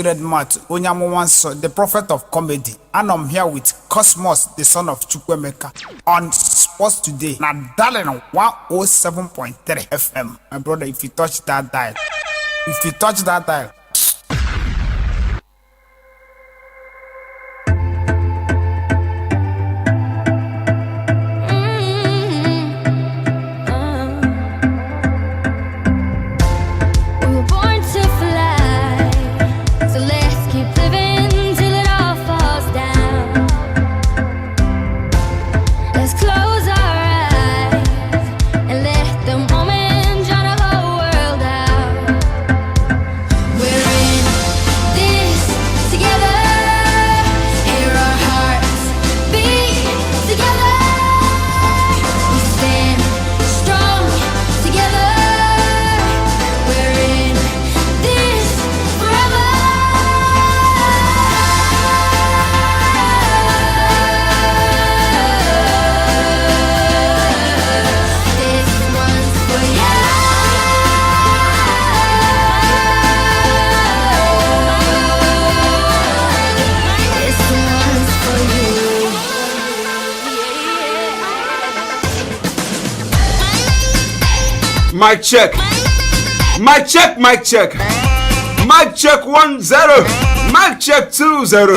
Red Mat, Onyamowanso, the prophet of comedy. And I'm here with Cosmos, the son of Chukwuemeka, on Sports Today. Now, darling, 107.3 FM. My brother, if you touch that dial, Mic check. Mic check. Mic check 1-0. Mic check 2-0.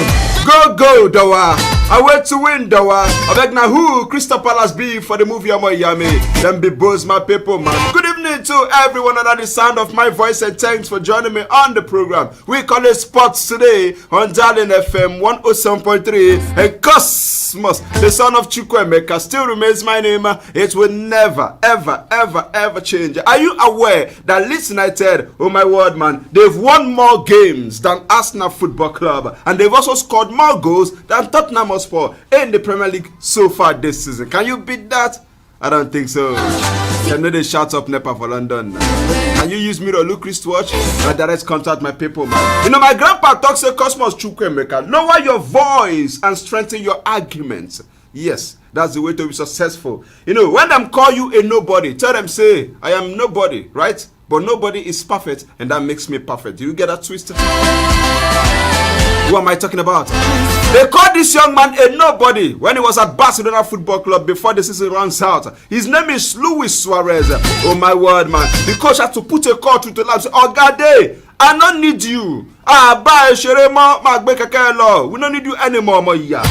Go, Dawa. I went to win, Dawa. I beg now who Crystal Palace be for the movie Amo Yami. Them be both my people, man. Good evening to everyone under the sound of my voice, and thanks for joining me on the program. We call it Sports Today on Darling FM 107.3. And Cosmos, the son of Chukwuemeka, still remains my name. It will never, ever change. Are you aware that Leeds United, oh my word, man, they've won more games than Arsenal Football Club, and they've also scored more goals than Tottenham Hotspur in the Premier League so far this season? Can you beat that? I don't think so. Can they shout up NEPA for London? Can you use me to look wristwatch? My direct contact my people, man. You know, my grandpa talks to Cosmos Chukwuemeka. Lower your voice and strengthen your arguments. Yes, that's the way to be successful. You know, when them call you a nobody, tell them, say, I am nobody, right? But nobody is perfect, and that makes me perfect. Do you get that twisted? Who am I talking about? They called this young man a nobody when he was at Barcelona Football Club before the season runs out. His name is Luis Suarez. Oh my word, man. The coach had to put a call through the lab and say, oh, God, I don't need you. Bye, we don't need you anymore, Moya.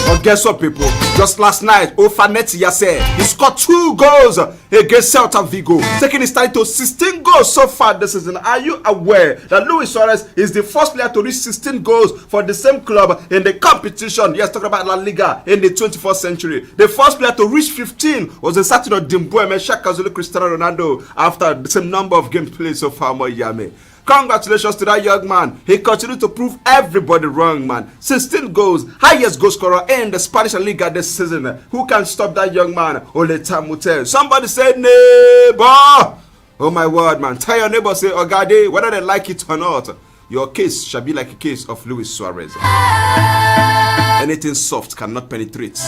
But guess what, people? Just last night, Ofanet Yase, he scored 2 goals against Celta Vigo, taking his time to 16 goals so far this season. Are you aware that Luis Suarez is the first player to reach 16 goals for the same club in the competition? Yes, talking about La Liga in the 21st century. The first player to reach 15 was the Saturday Dimbueme Shakazulu Cristiano Ronaldo after the same number of games played so far, Moyame. Congratulations to that young man. He continued to prove everybody wrong, man. 16 goals, highest goal scorer in the Spanish Liga this season. Who can stop that young man? Only time will tell. Somebody say neighbor. Oh my word, man. Tell your neighbor, say, oh God, whether they like it or not, your case shall be like a case of Luis Suarez. Anything soft cannot penetrate.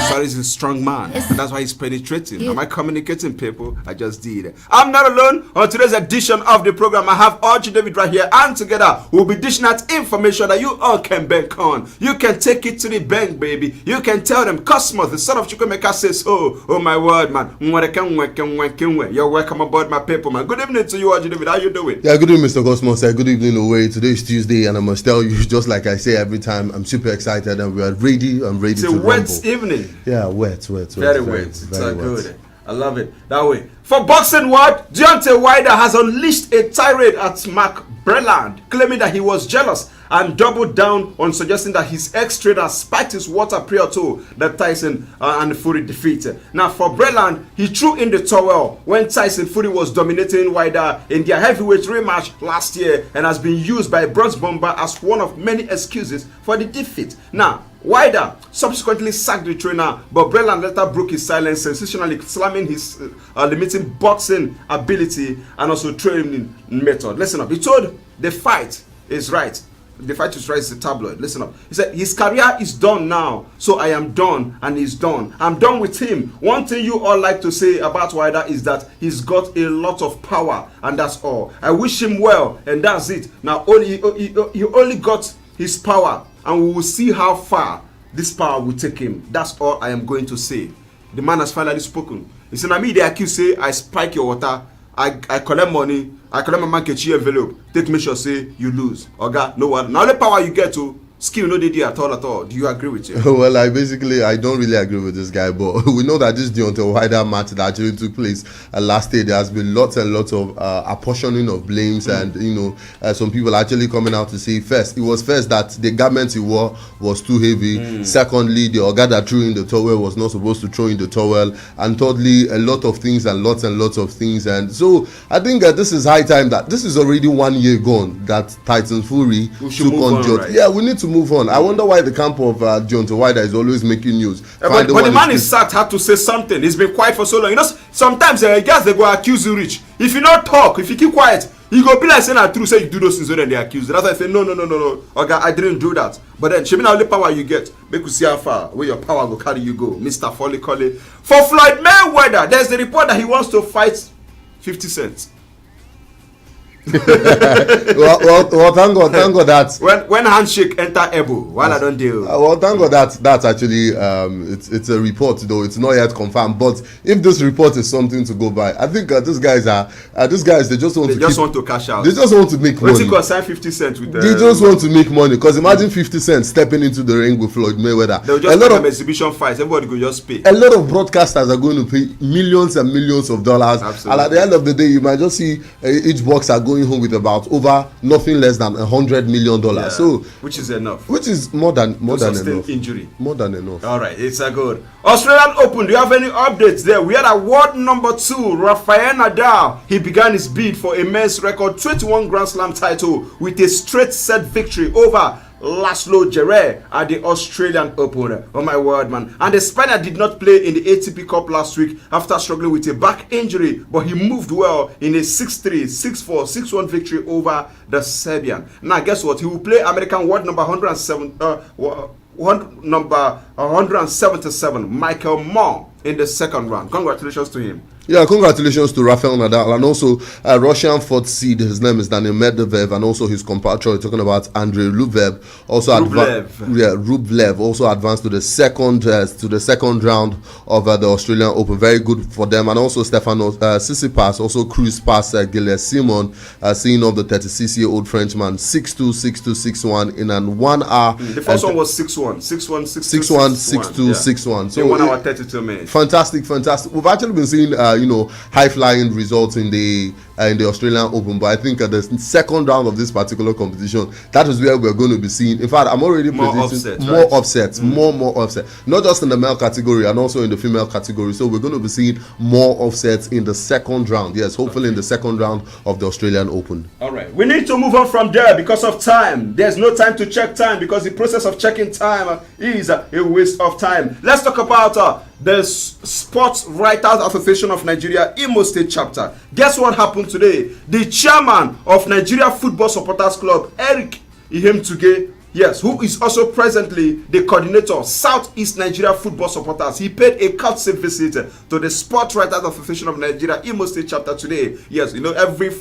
Suarez is a strong man, and that's why he's penetrating. Am I communicating, people? I just did. I'm not alone. On today's edition of the program, I have Archie David right here, and together we'll be dishing out information that you all can bank on. You can take it to the bank, baby. You can tell them, Cosmos, the son of Chukwuemeka, says, oh my word, man. You're welcome aboard, my people, man. Good evening to you, Archie David. How you doing? Yeah, good evening, Mr. Cosmos. Good evening, Owe. Today is Tuesday, and I must tell you, just like I say every time, I'm super excited, and we are ready. I'm ready to rumble. It's a wet evening. Yeah, wet. Very wet. It's good. I love it. That way. For boxing world, Deontay Wilder has unleashed a tirade at Mark Breland, claiming that he was jealous and doubled down on suggesting that his ex-trainer spiked his water prior to the Tyson and Fury defeat. Now, for Breland, he threw in the towel when Tyson Fury was dominating Wilder in their heavyweight rematch last year, and has been used by Bronze Bomber as one of many excuses for the defeat. Now, Wilder subsequently sacked the trainer, but Breland later broke his silence, sensationally slamming his limiting boxing ability and also training method. Listen up. He told The Fight is right they fight to strike the tabloid. Listen up. He said his career is done now, so I am done, and he's done. I'm done with him. One thing you all like to say about Wilder is that he's got a lot of power, and that's all. I wish him well, and that's it. Now he only got his power, and we will see how far this power will take him. That's all I am going to say. The man has finally spoken. He said, "Na me they accuse say I spike your water. I collect money. I collect my market envelope. Take me sure say you lose. Oga, no one. Now the power you get to skill no dey at all. Do you agree with him?" Well, I don't really agree with this guy, but we know that this Deontay Wilder match that actually took place last day, there has been lots and lots of apportioning of blames, and some people actually coming out to say it was first that the garment he wore was too heavy. Secondly, the oga that threw in the towel was not supposed to throw in the towel, and thirdly, a lot of things and lots of things. And so I think that this is high time that this is already 1 year gone that Tyson Fury took on Jot. Right? Yeah, we need to move on. I wonder why the camp of Deontay Wilder is always making news. But the man is sacked, had to say something. He's been quiet for so long. Sometimes guys they go accuse you rich. If you not talk, if you keep quiet, you go be like saying that true, say you do those things, so then they accuse you. That's why I say no. Okay, I didn't do that. But then, Shemina, only power you get, make you see how far where your power will carry you go. Mr. Foley Collie. For Floyd Mayweather, there's the report that he wants to fight 50 Cent. well, thank God that when handshake enter Ebo, while I don't deal. Well, thank God that's actually it's a report, though it's not yet confirmed. But if this report is something to go by, I think these guys they just want to cash out. They just want to make money. They sign 50 Cent with they just want to make money, because imagine 50 Cent stepping into the ring with Floyd Mayweather. They'll just make exhibition fights. Everybody could just pay. A lot of broadcasters are going to pay millions and millions of dollars. Absolutely. And at the end of the day, you might just see each boxer going home with about over nothing less than $100 million. Yeah, so which is enough. Which is more than enough. Injury. More than enough. All right, it's a good. Australian Open. Do you have any updates there? We had award number 2, Rafael Nadal. He began his bid for a men's record 21 Grand Slam title with a straight set victory over Laszlo Djere at the Australian Open. Oh my word, man. And the Spaniard did not play in the ATP Cup last week after struggling with a back injury, but he moved well in a 6-3, 6-4, 6-1 victory over the Serbian. Now guess what? He will play American world number 177, Michael Moore, in the second round. Congratulations to him. Yeah, congratulations to Rafael Nadal, and also Russian fourth seed. His name is Daniil Medvedev, and also his compatriot, talking about Andrei Rublev, also Rublev also advanced to the second round of the Australian Open. Very good for them. And also Stefanos Tsitsipas also cruised past Gilles Simon, seeing off the 36-year-old Frenchman 6-2, 6-2, 6-1 in an 1 hour. The first one was 6-1, 6-1, 6-1, 6-2, 6-1. So 1 hour 32 minutes. Fantastic. We've actually been seeing high-flying results in the Australian Open, but I think the second round of this particular competition, that is where we're going to be seeing. In fact, I'm already predicting more upsets, more upsets, not just in the male category and also in the female category. So we're going to be seeing more offsets in the second round. Yes, hopefully in the second round of the Australian Open. All right, we need to move on from there because of time. There's no time to check time because the process of checking time is a waste of time. Let's talk about the Sports Writers Association of Nigeria Imo State chapter. Guess what happened today? The chairman of Nigeria Football Supporters Club, Eric Ihemtuge, yes, who is also presently the coordinator Southeast Nigeria Football Supporters, he paid a courtesy visit to the Sports Writers Association of Nigeria Imo State chapter today. Yes, every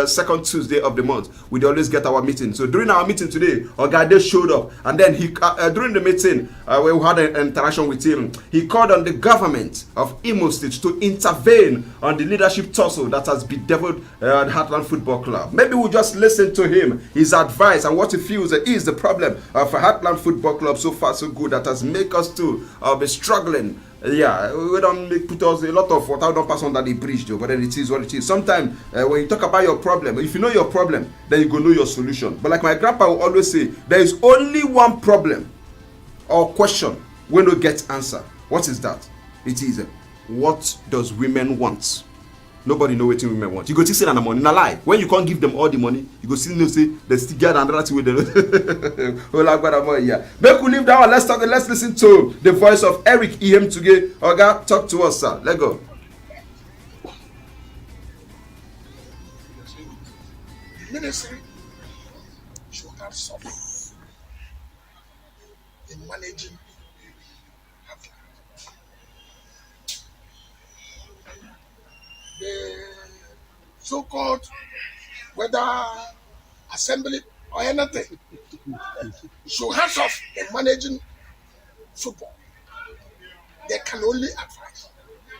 second Tuesday of the month we always get our meeting. So during our meeting today, Ogade showed up, and then he during the meeting we had an interaction with him. He called on the government of Imo State to intervene on the leadership tussle that has bedeviled the Heartland Football Club. Maybe we'll just listen to him, his advice, and what he feels is the problem for Heartland Football Club. So far so good, that has made us to be struggling. Yeah, we don't put us a lot of water, don't pass under the bridge though, but then it is what it is. Sometimes when you talk about your problem, if you know your problem, then you go know your solution. But like my grandpa will always say, there is only one problem or question when we get answer. What is that? It is what does women want? Nobody know what women want. You go to say that money, na lie. When you can't give them all the money, you go still know say they still get another thing with them. Make we leave that one. Let's listen to the voice of Eric Ihemtuge. Oga, talk to us, sir. Let's go. The ministry should have something. in managing the so-called whether assembly or anything should hands off in managing football. They can only advise.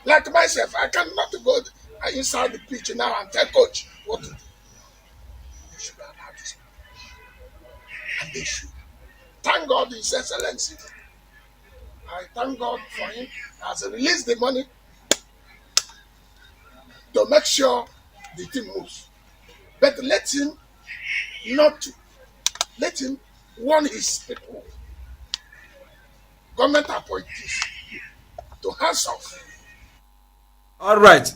Like myself, I cannot go inside the pitch now and tell coach what to do. They should allow this. And they should. Thank God His Excellency. I thank God for him. Has released the money to make sure the team moves. But let him warn his people, government appointees, to hands off. All right.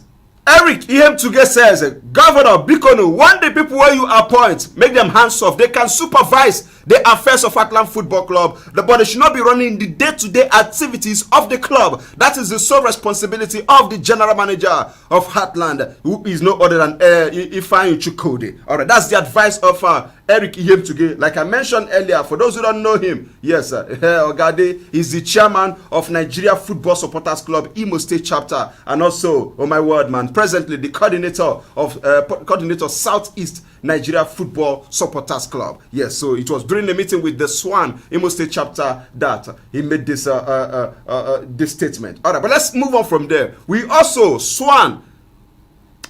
Eric Ihemtuge says, Governor Bikono, one day people where you appoint, make them hands off. They can supervise the affairs of Heartland Football Club, but they should not be running the day-to-day activities of the club. That is the sole responsibility of the general manager of Heartland, who is no other than Ifeanyi Chukwudi. All right, that's the advice of Eric Ihemtuge. Like I mentioned earlier, for those who don't know him, yes, Ogade is the chairman of Nigeria Football Supporters Club, Imo State chapter, and also, oh my word, man, presently the coordinator Southeast Nigeria Football Supporters Club. Yes, so it was during the meeting with the Swan Imo State chapter that he made this this statement. All right, but let's move on from there. We also, Swan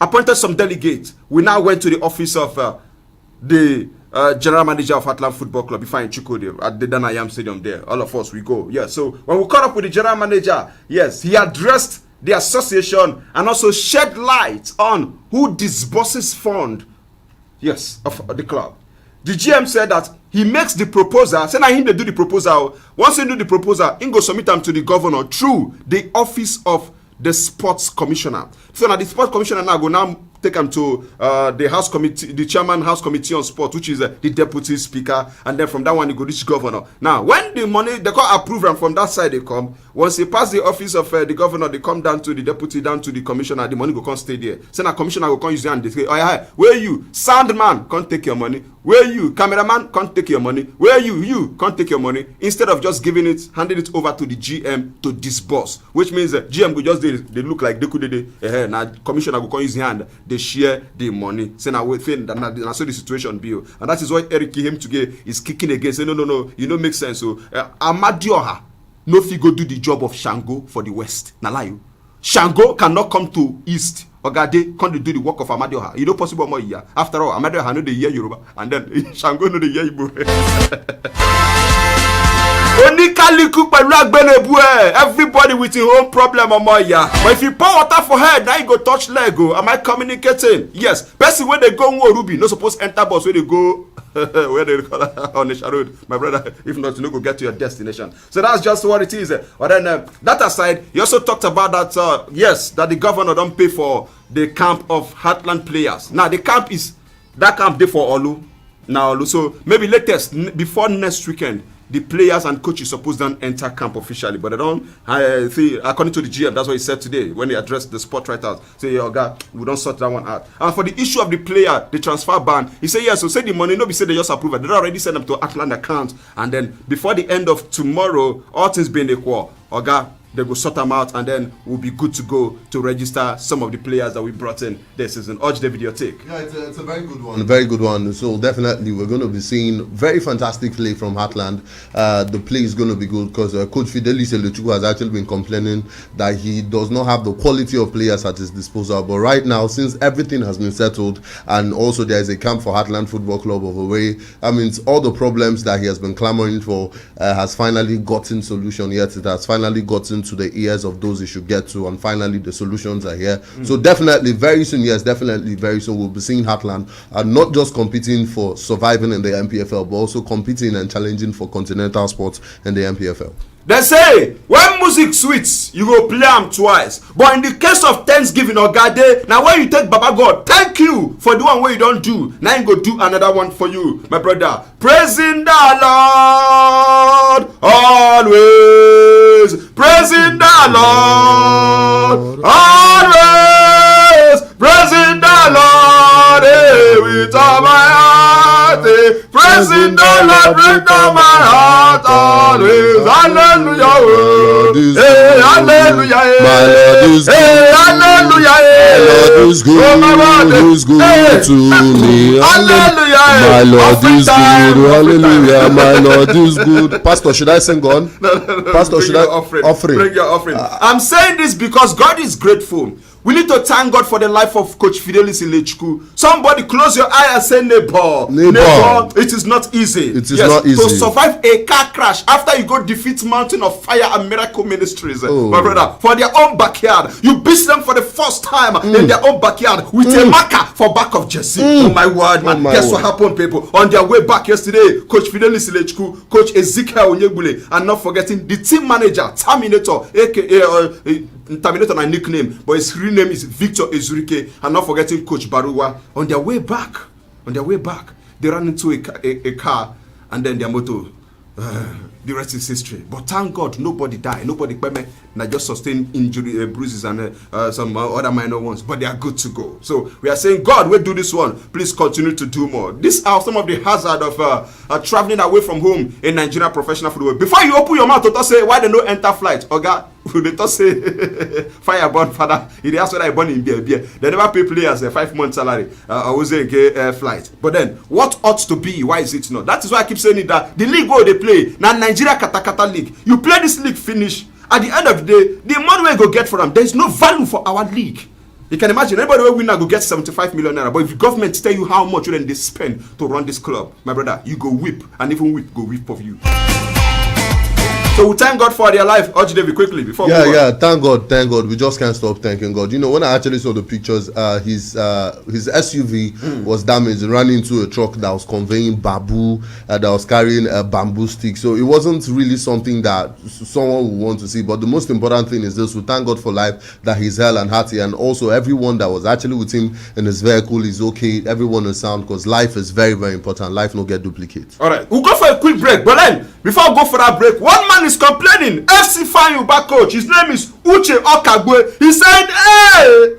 appointed some delegates. We now went to the office of the general manager of Heartland Football Club, Ifeanyi Chukwudi, at the Danayam Stadium there. All of us, we go. Yeah, so when we caught up with the general manager, yes, he addressed the association and also shed light on who disburses fund, yes, of the club. The GM said that he makes the proposal, say now him they do the proposal. Once he do the proposal, he go submit them to the governor through the office of the sports commissioner. So now the sports commissioner now go now take them to the House Committee, the Chairman House Committee on Sport, which is the Deputy Speaker, and then from that one you go reach Governor. Now, when the money, they can't approve and from that side they come. Once they pass the office of the Governor, they come down to the Deputy, down to the Commissioner, the money go come stay there. So now Commissioner go come use it and they say, oh yeah, where you? Sound man, can't take your money. Where you? Cameraman, can't take your money. Where you? Can't take your money. Instead of just giving it, handing it over to the GM to disburse, which means that GM go just they look like they could now Commissioner go come use his hand, they share the money. Say now we think that so the situation be, and that is why Eric Ihemtuge is kicking against. Say no, you know make sense. So Amadioha no fit go do the job of Shango for the West. Na lie you. Shango cannot come to East. Ogade can't do the work of Amadioha. You know possible more here. After all, Amadioha know the year Yoruba, and then Shango know the year Igbo. Everybody with his own problem or more, yeah. But if you pour water for head, now you go touch Lego. Am I communicating? Yes. Person when they go Ruby, no supposed to enter bus where they go where they call on the road, my brother. If not, you no go get to your destination. So that's just what it is. But then that aside, you also talked about that. Yes, that the governor don't pay for the camp of Heartland players. Now the camp is that camp there for Olu. Now Olu. So maybe latest before next weekend, the players and coaches supposed to enter camp officially, but they don't. See, according to the GM, that's what he said today when he addressed the sport writers. Say, oh God, we don't sort that one out. And for the issue of the player, the transfer ban, he said yes. So say the money, no, be said they just approve it. They already sent them to Ackland account, and then before the end of tomorrow, all things being equal, oh God, they will sort them out, and then we'll be good to go to register some of the players that we brought in this season. Urge the video take. Yeah, it's a very good one. A very good one. So definitely we're going to be seeing very fantastic play from Heartland. The play is going to be good because Coach Fidelis Eluchukwu has actually been complaining that he does not have the quality of players at his disposal. But right now, since everything has been settled, and also there is a camp for Heartland Football Club of away, I mean, all the problems that he has been clamoring for has finally gotten solution. Yet it has finally gotten to the ears of those it should get to, and finally the solutions are here. So definitely very soon, yes, definitely very soon we'll be seeing Heartland not just competing for surviving in the MPFL, but also competing and challenging for continental sports in the MPFL. They say when music sweets, you go play them twice. But in the case of Thanksgiving or God Day, now when you take Baba God, thank you for the one way you don't do. Now you go do another one for you, my brother. Praising the Lord always. Praising the Lord always. Praising the Lord with all my heart. heart, praising the Lord with all my heart always. Hallelujah, oh. Hey, hallelujah, My Lord is good. hey, hallelujah, My Lord is good. oh my God, He's good hey, to me. hallelujah, My Lord offering is time, good. offering time. Hallelujah. My Lord is good. Pastor, should I sing on? Pastor, Bring should your I offering. Bring your offering. I'm saying this because God is grateful. We need to thank God for the life of Coach Fidelis Ilechukwu. Somebody close your eye and say, neighbor. It is not easy. It is not easy. To survive a car crash after you go defeat Mountain of Fire and Miracle Ministries, my brother, for their own backyard. You beat them for the first time in their own backyard with a marker for back of jersey. Oh my word, man. Guess what happened, people? On their way back yesterday, Coach Fidelis Ilechukwu, Coach Ezekiel Onyegbule, and not forgetting the team manager, Terminator, aka Terminator, my nickname, but his real name is Victor Ezurike, and not forgetting Coach Baruwa. On their way back, they ran into a car, and then their motor, the rest is history. But thank God, nobody died, nobody just sustained injury, bruises, and some other minor ones. But they are good to go. So we are saying, God, we'll do this one. Please continue to do more. These are some of the hazard of traveling away from home in Nigerian professional football. Before you open your mouth to say why they no enter flight, okay? They talk say fire burn father. He asked whether I born in beer. They never pay players a 5-month salary. I was a flight. But then what ought to be? Why is it not? That is why I keep saying it, that the league where they play now, Nigeria Katakata League. You play this league, finish. At the end of the day, the money we go get for them, there is no value for our league. You can imagine anybody will win now go get 75 million naira. But if the government tell you how much they spend to run this club, my brother, you go weep, and even weep go weep of you. So we thank God for their life. David, quickly before thank God. We just can't stop thanking God. You know, when I actually saw the pictures, his SUV was damaged, ran into a truck that was conveying bamboo, that was carrying a bamboo stick. So it wasn't really something that someone would want to see. But the most important thing is this: we thank God for life, that he's held and hearty, and also everyone that was actually with him in his vehicle is okay. Everyone is sound, because life is very, very important. Life no get duplicate. All right, we'll go for a quick break. But then, before I go for that break, one man is complaining. FC Fanyuba coach, his name is Uche Okagwe. He said, hey,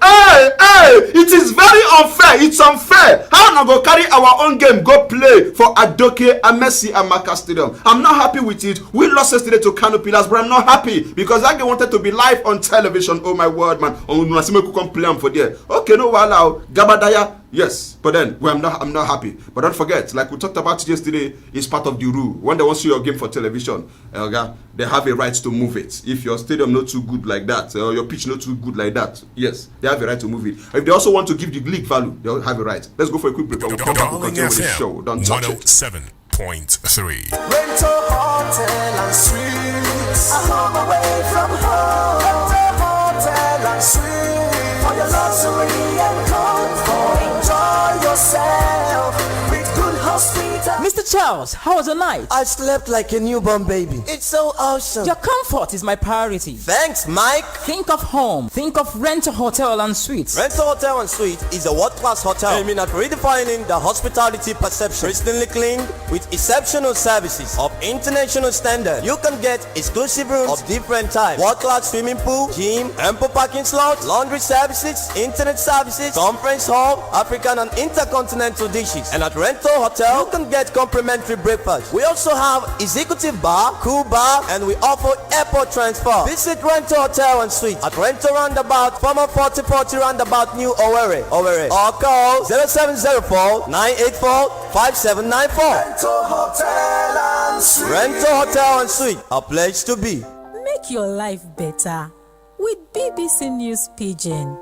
it is very unfair. It's unfair. How not go carry our own game, go play for Adoke, Amesi, and Maka Stadium? I'm not happy with it. We lost yesterday to Kano Pillars, but I'm not happy because that game wanted to be live on television. Oh my word, man. Come play for there. Okay, no, wow, Gabadaya. Yes, but then I'm not happy. But don't forget, like we talked about yesterday, it's part of the rule. When they want to see your game for television, they have a right to move it. If your stadium not too good like that, or your pitch not too good like that, yes, they have a right to move it. If they also want to give the league value, they'll have a right. Let's go for a quick break. We'll come back and continue with the show. Don't touch it. 107.3. Rental hotel and suites. A home away from home. Rental hotel and suites. For your luxury and comfort. Enjoy yourself with good hospitality. Mr. Charles, how was your night? I slept like a newborn baby. It's so awesome. Your comfort is my priority. Thanks, Mike. Think of home. Think of Rental Hotel and Suites. Rental Hotel and Suite is a world-class hotel aiming at redefining the hospitality perception. Pristinely clean with exceptional services of international standard. You can get exclusive rooms of different types. World-class swimming pool, gym, ample parking slots, laundry services, internet services, conference hall, African and intercontinental dishes. And at Rental Hotel, you can get complimentary breakfast. We also have executive bar, cool bar, and we offer airport transfer. Visit Rental Hotel and Suite at Rental Roundabout, former 4040 Roundabout, New Owerri, or call 0704-984-5794. Rental Hotel and Suite. Rental Hotel and Suite, a place to be. Make your life better with BBC News Pidgin.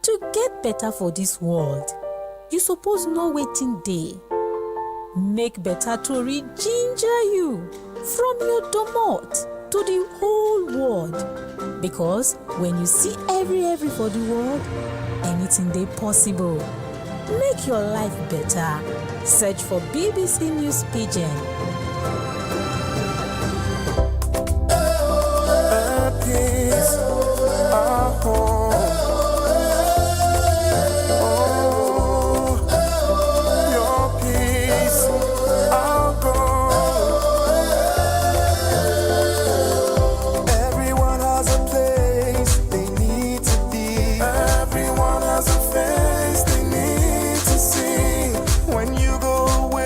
To get better for this world, you suppose know wetin dey. Make better tori ginger you from your domot to the whole world. Because when you see every for the world, anything dey possible. Make your life better. Search for BBC News Pidgin. When you go away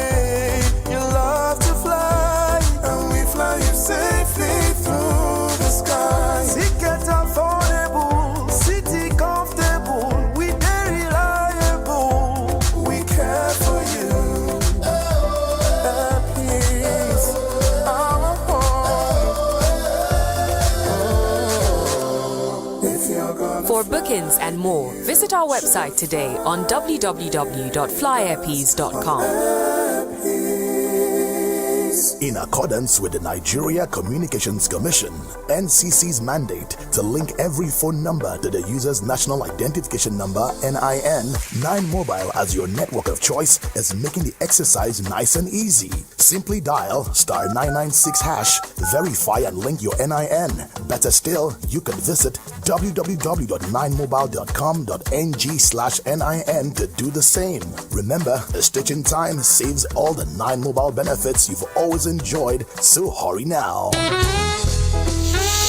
For bookings and more, visit our website today on www.flyairpeace.com. In accordance with the Nigeria Communications Commission, NCC's mandate to link every phone number to the user's national identification number (NIN), 9 Mobile as your network of choice is making the exercise nice and easy. Simply dial *996#, verify and link your NIN. Better still, you can visit www.9mobile.com.ng/NIN to do the same. Remember, a stitch in time saves all the 9 Mobile benefits you've always enjoyed, so hurry now.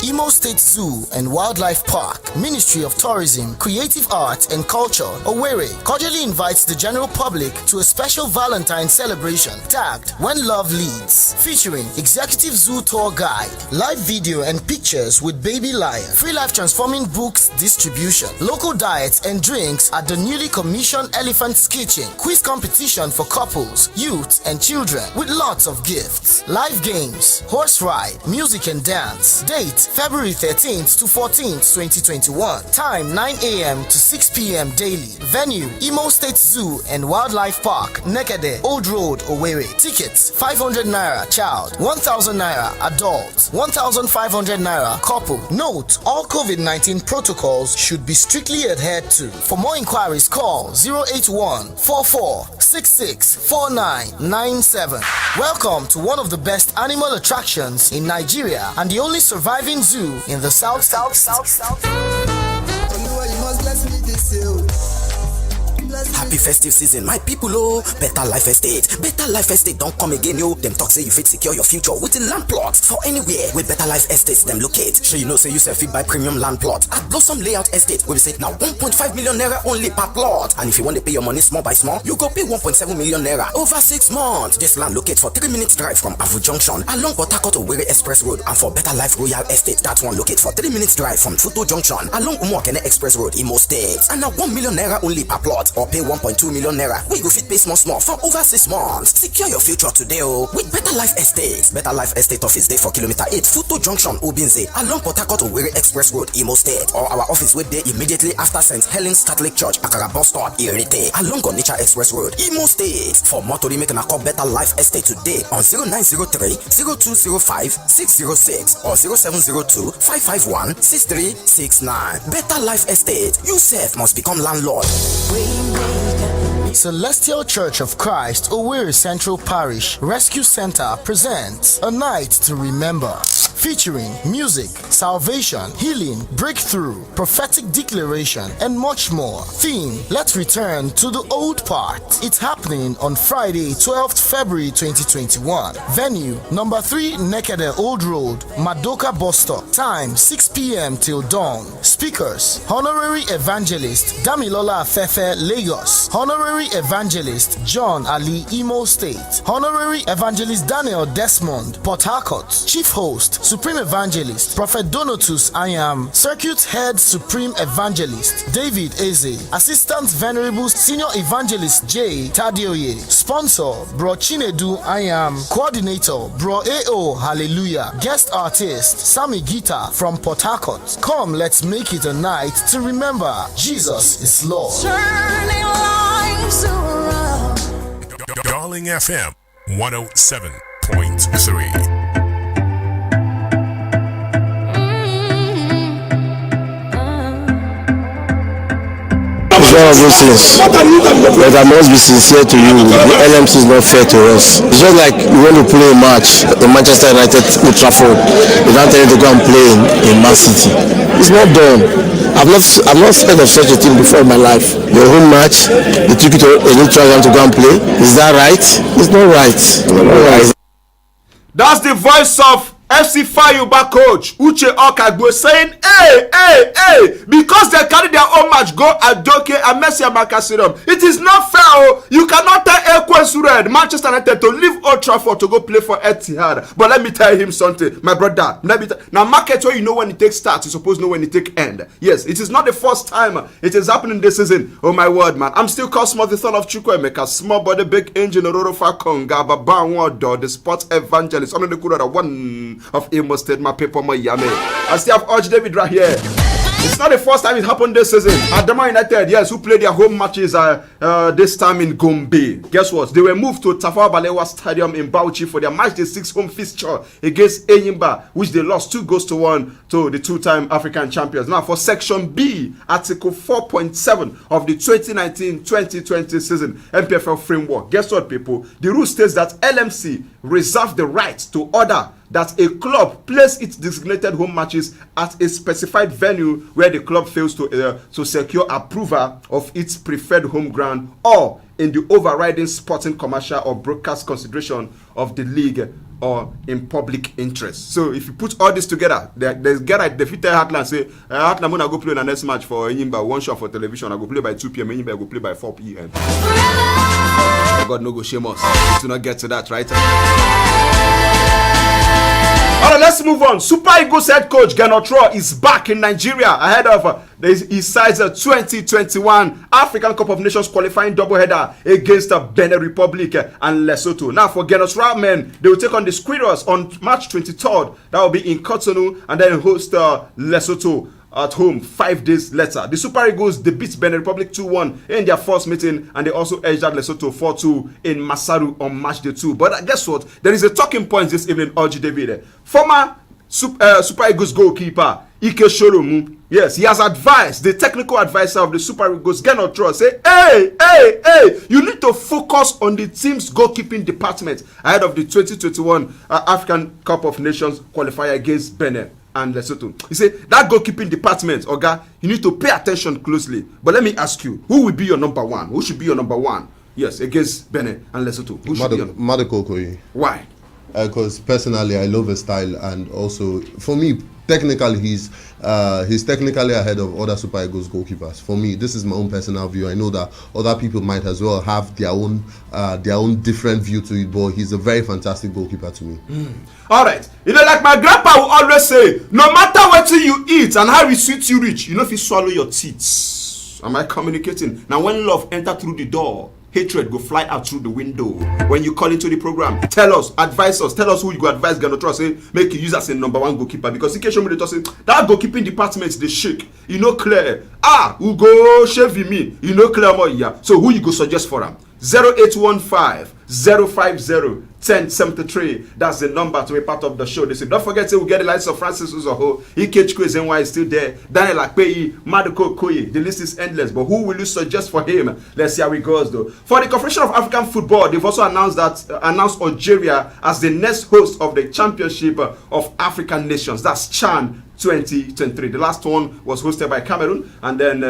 Imo State Zoo and Wildlife Park, Ministry of Tourism, Creative Arts and Culture, Owerri, cordially invites the general public to a special Valentine celebration tagged When Love Leads, featuring executive zoo tour guide, live video and pictures with baby lion, free life transforming books distribution, local diets and drinks at the newly commissioned Elephant's Kitchen, quiz competition for couples, youth and children with lots of gifts, live games, horse ride, music and dance. Date February 13th to 14th, 2021. Time 9 a.m. to 6 p.m. daily. Venue Imo State Zoo and Wildlife Park, Nekede, Old Road, Owerri. Tickets 500 naira child, 1000 naira adult, 1500 naira couple. Note, all COVID-19 protocols should be strictly adhered to. For more inquiries, call 081 44 66 4997. Welcome to one of the best animal attractions in Nigeria and the only surviving zoo in the South. Happy festive season, my people. Oh, Better Life Estate don't come again. Yo, them talk say you fit secure your future with a land plot for anywhere with Better Life Estates. Them locate. Sure, you know, say you self fit buy premium land plot at Blossom Layout Estate. We say now 1.5 million naira only per plot, and if you want to pay your money small by small, you go pay 1.7 million naira over 6 months. This land locates for 3 minutes drive from Avu Junction along Port Harcourt to Owerri Express Road, and for Better Life Royal Estate, that one locates for 3 minutes drive from Futo Junction along Umuokene Express Road, Imo State, and now 1 million naira only per plot, or pay 1.2 million naira. We go fit pay small for over 6 months. Secure your future today, oh, with Better Life Estate. Better Life Estate office day for kilometer 8 Futo Junction, Obinze, along Port Harcourt to Owerri Express Road, Imo State, or our office with day immediately after St. Helen's Catholic Church, Akara bus stop, Irete, along Onitsha Express Road, Imo State. For more to make a call Better Life Estate today on 0903 0205 606 or 0702 551 6369. Better Life Estate. You self must become landlord. Celestial Church of Christ, Owerri Central Parish Rescue Center presents A Night to Remember, featuring music, salvation, healing, breakthrough, prophetic declaration, and much more. Theme: Let's return to the old part. It's happening on Friday, 12th February 2021. Venue: number 3 Nekede Old Road, Madoka Bus Stop. Time 6 p.m. till dawn. Speakers: Honorary Evangelist Damilola Afefe, Lagos. Honorary Evangelist John Ali, Imo State. Honorary Evangelist Daniel Desmond, Port Harcourt. Chief Host Supreme Evangelist Prophet Donatus Ayam. Circuit Head Supreme Evangelist David Eze. Assistant Venerable Senior Evangelist J. Tadioye. Sponsor Bro Chinedu Ayam. Coordinator Bro A.O. Hallelujah. Guest artist Sammy Gita from Port Harcourt. Come, let's make it a night to remember Jesus is Lord. Turning lives around. Darling FM 107.3. It's one of those things, but I must be sincere to you. The LMC is not fair to us. It's just like you want to play a match in Manchester United Old Trafford. They don't tell you to go and play in Man City. It's not done. I've not heard of such a thing before in my life. Your home match, they took you to a neutral ground to go and play. Is that right? It's not right. It's not right. That's the voice of FC Fayuba coach Uche Okagbo saying, hey, because they carry their own match, go Adoke and Messi Makasiram. It is not fair. Oh. You cannot tell Ekwen Sured, Manchester United, to leave Old Trafford to go play for Etihad. But let me tell him something, my brother. Now, market where you know when it takes start, you supposed to know when it take end. Yes, it is not the first time it is happening this season. Oh my word, man. I'm still Cosmo, the son of Chukwuemeka, small body, big engine, Ororo Fakonga, Baba the sports evangelist, under the Kura one of Imo State, my paper, my yame. I still have Arch David right here. It's not the first time it happened this season. Adama United, yes, who played their home matches this time in Gombe. Guess what? They were moved to Tafawa Balewa Stadium in Bauchi for their match day 6 home fixture against Enyimba, which they lost 2-1 to the two-time African champions. Now, for Section B, Article 4.7 of the 2019-2020 season MPFL framework. Guess what, people? The rule states that LMC reserve the right to order that a club place its designated home matches at a specified venue where the club fails to secure approval of its preferred home ground, or in the overriding sporting, commercial, or broadcast consideration of the league, or in public interest. So if you put all this together, there's guy that defeated Heartland say, Heartland gonna go play in the next match for Enyimba, one shot for television. I go play by 2 p.m. Enyimba go play by 4 p.m. God no go shame us to not get to that, right? All right, let's move on. Super Eagles head coach Genotro is back in Nigeria ahead of his side's 2021 African Cup of Nations qualifying doubleheader against Benin Republic and Lesotho. Now, for Genotro men, they will take on the Squirrels on March 23rd. That will be in Cotonou, and then host Lesotho at home 5 days later. The Super Eagles, they beat Benin Republic 2-1 in their first meeting, and they also edged out Lesotho 4-2 in Masaru on March day 2. But guess what? There is a talking point this evening, Oji David. Former Super Eagles goalkeeper Ike Shoromu, yes, he has advised the technical advisor of the Super Eagles, Genotro, say, hey, you need to focus on the team's goalkeeping department ahead of the 2021 African Cup of Nations qualifier against Benin and Lesotho. He said that goalkeeping department, Oga, you need to pay attention closely. But let me ask you, who will be your number one? Who should be your number one? Yes, against Benin and Lesotho. Who should be your Madoko Okoye. Why? Because personally, I love his style, and also for me, technically, he's technically ahead of other Super Eagles goalkeepers. For me, this is my own personal view. I know that other people might as well have their own different view to it, but he's a very fantastic goalkeeper to me. All right, you know, like my grandpa will always say, no matter what you eat and how sweet you reach, you know if you swallow your teeth. Am I communicating? Now, when love enter through the door, hatred go fly out through the window. When you call into the program, tell us, advise us, tell us who you go advise Genotro, say make you use as a number one goalkeeper, because in case you say that goalkeeping department they shake, you know clear. Who go shave me, you know clear more. Yeah. So who you go suggest for them? 0815 050 1073. That's the number to be part of the show. They say, don't forget to get the likes of Francis Uzoho, Ikechukwu Ezenwa is still there, Daniel Akpeyi, Madoko Okoye. The list is endless, but who will you suggest for him? Let's see how it goes though. For the Confederation of African Football, they've also announced Algeria as the next host of the Championship of African Nations. That's CHAN 2023. The last one was hosted by Cameroon, and then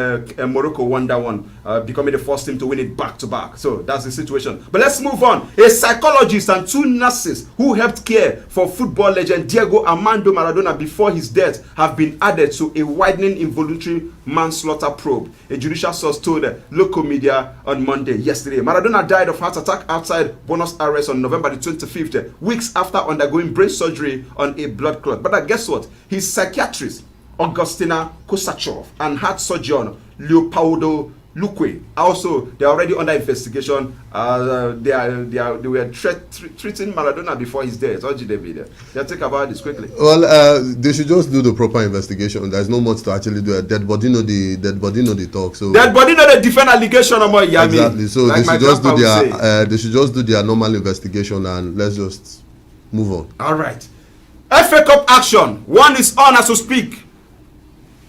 Morocco won that one, becoming the first team to win it back to back. So that's the situation. But let's move on. A psychologist and 2 nurses who helped care for football legend Diego Armando Maradona before his death have been added to a widening involuntary manslaughter probe. A judicial source told local media on Monday, yesterday. Maradona died of heart attack outside Buenos Aires on November the 25th, weeks after undergoing brain surgery on a blood clot. But guess what? His psychiatrist, Augustina Kosachov, and heart surgeon, Leopoldo Luque, also, they are already under investigation. They were treating Maradona before his death. What did they do? They'll talk about this quickly. Well, they should just do the proper investigation. There's no much to actually do. Dead body know the talk. So dead body know the different allegation about Yami. Exactly. So like they should just do their normal investigation, and let's just move on. All right. FA Cup action. One is on as we speak.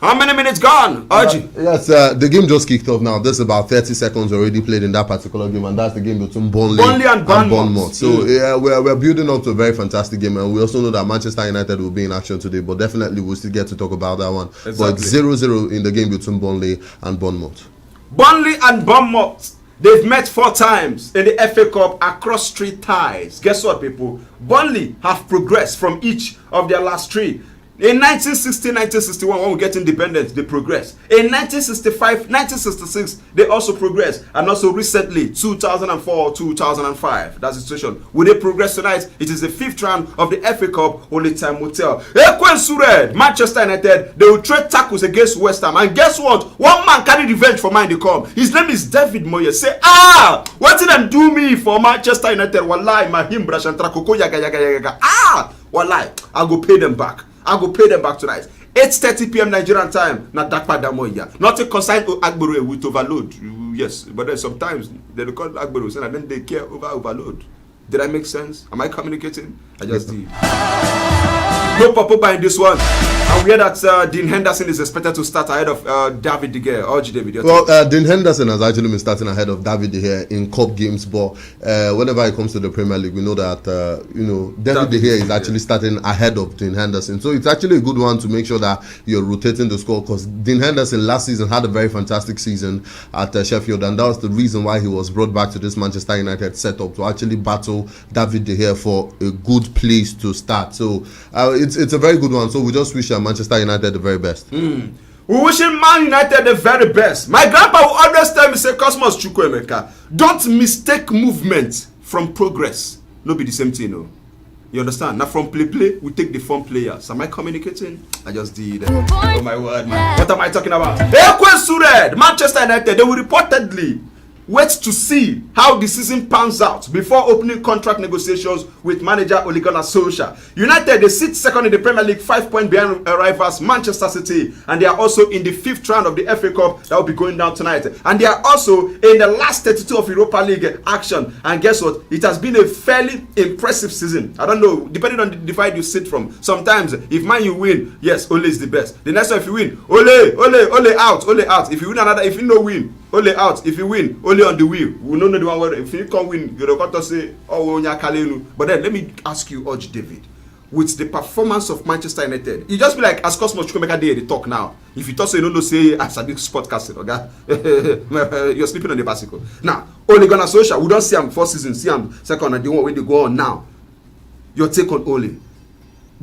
How many minutes gone, Archie? Yes, the game just kicked off now. There's about 30 seconds already played in that particular game, and that's the game between Burnley and Bournemouth. So we're building up to a very fantastic game, and we also know that Manchester United will be in action today, but definitely we'll still get to talk about that one. Exactly. But 0-0 in the game between Burnley and Bournemouth. Burnley and Bournemouth, they've met 4 times in the FA Cup across 3 ties. Guess what, people? Burnley have progressed from each of their last 3. In 1960, 1961, when we get independence, they progress. In 1965, 1966, they also progress. And also recently, 2004, 2005. That's the situation. Will they progress tonight? It is the 5th round of the FA Cup. Only time will tell. Sured, Manchester United, they will trade tackles against West Ham. And guess what? One man carry revenge for mine they come. His name is David Moyes. Say, what did they do me for Manchester United? Wallahi, Mahim Brashan Trakoko yaga yaga yaga. Wallahi, I'll go pay them back. I will pay them back tonight. 8:30 p.m. Nigerian time. Na Dakpa Damoya. Not to consign Agbero with overload. Yes, but then sometimes they call Agbero and then they care over overload. Did I make sense? Am I communicating? I just did. No pop-up in this one. And we hear that Dean Henderson is expected to start ahead of David De Gea. Or David? Well, Dean Henderson has actually been starting ahead of David De Gea in cup games, but whenever it comes to the Premier League, we know that David De Gea is actually starting ahead of Dean Henderson. So it's actually a good one to make sure that you're rotating the squad, because Dean Henderson last season had a very fantastic season at Sheffield, and that was the reason why he was brought back to this Manchester United setup to actually battle David De Gea for a good place to start. So it's a very good one. So we just wish Manchester United the very best. We wishing Man United the very best. My grandpa will always tell me, say, Cosmos Chukwuemeka, don't mistake movement from progress. No be the same thing, no. You understand? Now from play, we take the form players. Am I communicating? I just did. Oh my word, man. What am I talking about? Manchester United, they will reportedly wait to see how the season pans out before opening contract negotiations with manager Ole Gunnar Solskjaer. United, they sit second in the Premier League, 5 points behind rivals Manchester City, and they are also in the 5th round of the FA Cup that will be going down tonight. And they are also in the last 32 of Europa League action. And guess what? It has been a fairly impressive season. I don't know, depending on the divide you sit from. Sometimes, if Man you win, yes, Ole is the best. The next one, if you win, Ole out. If you win another, if you no win, Ole out. If you win, Ole on the wheel. We don't know the one where if you can't win, you don't got to say, oh, but then let me ask you, David, with the performance of Manchester United, you just be like, as Cosmos Chukwuemeka Day, they talk now. If you talk, so you don't know, say, as a big sportcaster, okay? You're sleeping on the bicycle. Now, Ole Gunnar Solskjaer, we don't see him first season, see him second, and the one where they go on now. Your take on Ole.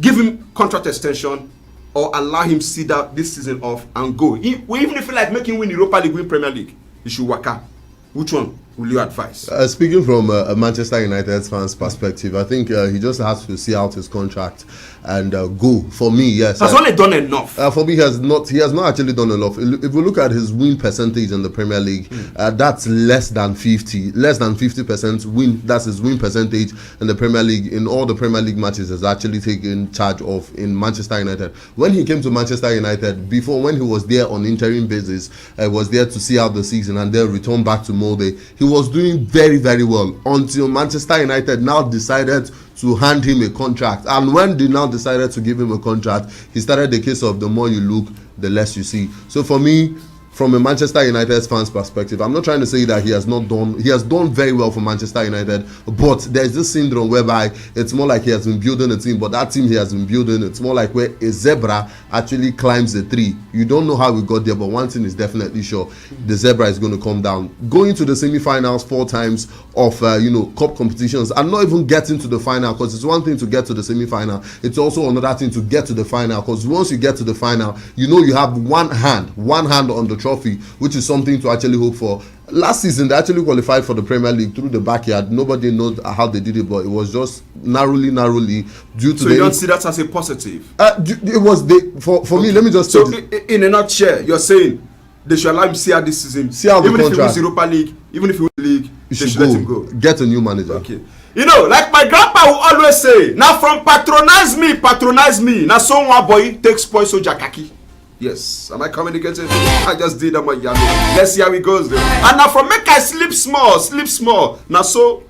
Give him contract extension, or allow him see that this season off and go. We even feel like making win Europa League, win Premier League, he should work out. Which one will you advise? Speaking from a Manchester United fan's perspective, I think he just has to see out his contract and go. For me, yes. Has only done enough. For me, he has not actually done enough. If we look at his win percentage in the Premier League, that's less than 50% win. That's his win percentage in the Premier League. In all the Premier League matches, has actually taken charge of in Manchester United. When he came to Manchester United, before when he was there on interim basis, was there to see out the season and then return back to Molde. He was doing very, very well until Manchester United now decided to hand him a contract. And when they now decided to give him a contract, he started the case of the more you look, the less you see. So for me, from a Manchester United fan's perspective, I'm not trying to say that he has done very well for Manchester United, but there's this syndrome whereby it's more like he has been building a team, but that team he has been building, it's more like where a zebra actually climbs a tree. You don't know how we got there, but one thing is definitely sure: the zebra is going to come down. Going to the semi-finals 4 times of cup competitions and not even getting to the final, because it's one thing to get to the semi-final, it's also another thing to get to the final, because once you get to the final, you have one hand on the trophy, which is something to actually hope for. Last season, they actually qualified for the Premier League through the backyard. Nobody knows how they did it, but it was just narrowly due to. So you don't see that as a positive? It was for me. Let me just. So in a nutshell, you're saying they should allow him see out this season. See out the contract. Even if he wins Europa League, even if he wins the league, they should let him go. Get a new manager. Okay. Like my grandpa will always say, now from patronize me. Now someone boy takes points so jakaki. Yes, am I communicating? I just did that. Let's see how it goes there. And now from make I sleep small. Now so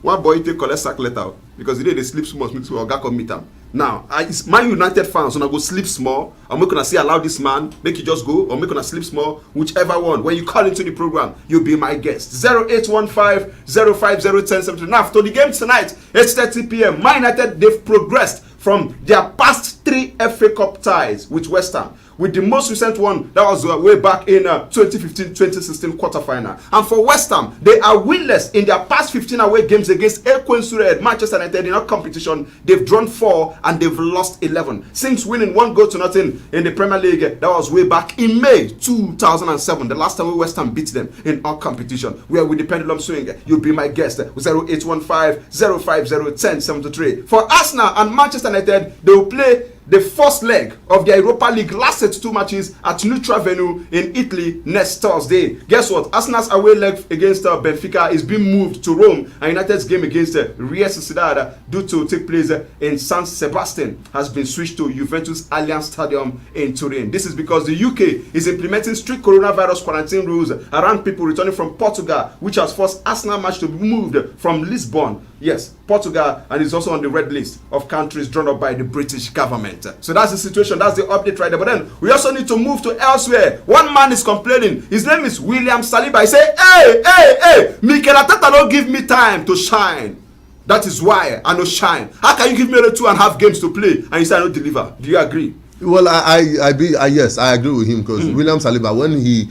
one boy take collect sack letter because they sleep small. So I come meet him. Now, it's Man United fans, so I go sleep small. I'm not gonna say allow this man make you just go, or make gonna sleep small, whichever one. When you call into the program, you'll be my guest. 0815-050-1073. Now, after the game tonight, 8:30 p.m. Man United, they've progressed from their past 3 FA Cup ties with West Ham, with the most recent one that was way back in 2015-2016 quarterfinal. And for West Ham, they are winless in their past 15 away games against Chukwuemeka, Manchester United in our competition. They've drawn 4 and they've lost 11. Since winning 1-0 in the Premier League, that was way back in May 2007, the last time West Ham beat them in our competition. Where with the pendulum swing, you'll be my guest. 0815-050-1073. For Arsenal and Manchester United, they will play the first leg of their Europa League last set 2 matches at neutral venue in Italy next Thursday. Guess what? Arsenal's away leg against Benfica is being moved to Rome, and United's game against Real Sociedad due to take place in San Sebastian has been switched to Juventus Allianz Stadium in Turin. This is because the UK is implementing strict coronavirus quarantine rules around people returning from Portugal, which has forced Arsenal match to be moved from Lisbon, yes, Portugal, and is also on the red list of countries drawn up by the British government. So that's the situation, that's the update right there. But then we also need to move to elsewhere. One man is complaining. His name is William Saliba. He say, hey, Mikel Arteta don't give me time to shine. That is why I no shine. How can you give me only 2.5 games to play and you say I don't deliver? Do you agree? Well, yes, I agree with him because William Saliba, when he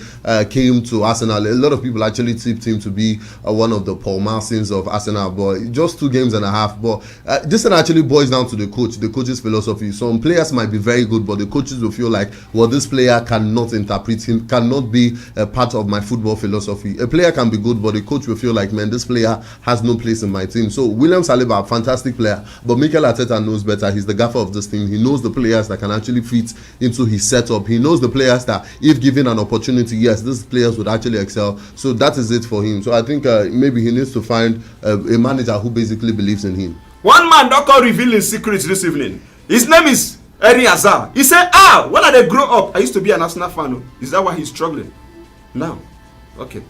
came to Arsenal, a lot of people actually tipped him to be one of the Paul Marsons of Arsenal, but just 2.5 games. But this actually boils down to the coach's philosophy. Some players might be very good, but the coaches will feel like, well, this player cannot interpret him, cannot be a part of my football philosophy. A player can be good, but the coach will feel like, man, this player has no place in my team. So William Saliba, a fantastic player, but Mikel Arteta knows better. He's the gaffer of this team. He knows the players that can actually fit into his setup. He knows the players that if given an opportunity, yes, these players would actually excel. So that is it for him. So I think maybe he needs to find a manager who basically believes in him. One man don't call revealing secrets this evening. His name is Eri Azar. He said, when I grow up, I used to be an Arsenal fan. Is that why he's struggling now? Okay.